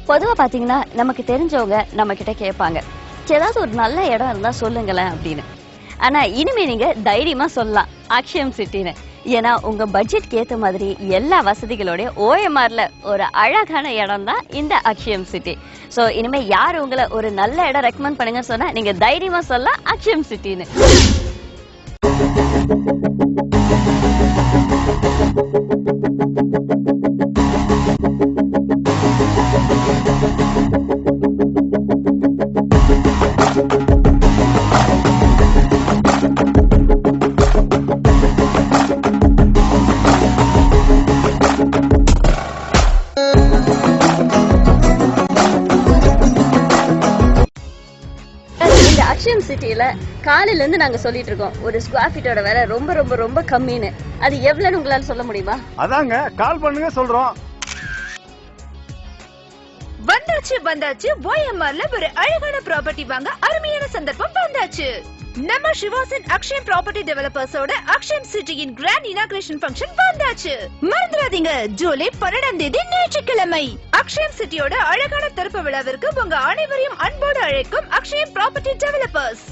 பொதுவா பாத்தீங்கன்னா நமக்கு தெரிஞ்சவங்க நம்ம கிட்ட கேட்பாங்க, ஏதாவது ஒரு நல்ல இடம் இருந்தா சொல்லுங்களேன் அப்படின்னு. ஆனா இனிமே நீங்க தைரியமா சொல்லலாம் அக்ஷயம் சிட்டின்னு. ஏன்னா உங்க பட்ஜெட்க்கு ஏத்த மாதிரி எல்லா வசதிகளோட ஓஎம்ஆர்ல ஒரு அழகான இடம் தான் இந்த அக்ஷயம் சிட்டி. சோ இனிமே யார் உங்களை ஒரு நல்ல இடம் ரெக்கமெண்ட் பண்ணுங்க சொன்னா நீங்க தைரியமா சொல்லலாம் அக்ஷயம் சிட்டின்னு. அக்ஷயம் சிட்டில காலையில இருந்து நாங்க சொல்லிட்டு இருக்கோம் ஒரு ஸ்கொயர் ஃபீட்டோட விலை ரொம்ப ரொம்ப ரொம்ப கம்மின்னு. அது எவ்வளவுன்னு உங்களால சொல்ல முடியுமா? அதாங்க கால் பண்ணுங்க சொல்றோம். வந்தாச்சு ஓஎம்ஆர்ல ஒரு அழகான ப்ராப்பர்ட்டி வாங்க அருமையான சந்தர்ப்பம் வந்தாச்சு. நம்ம சிவாசன் Akshayam property டெவலப்பர்ஸோட Akshayam சிட்டியின் grand inauguration function வந்தாச்சு. மறந்துடாதீங்க, ஜூலை 12ஆம் தேதி ஞாயிற்றுக்கிழமை அக்ஷயம் சிட்டியோட அழகான திறப்பு விழாவிற்கு உங்க அனைவரையும் அன்போடு அழைக்கும் அக்ஷயம் ப்ராப்பர்ட்டி டெவலப்பர்ஸ்.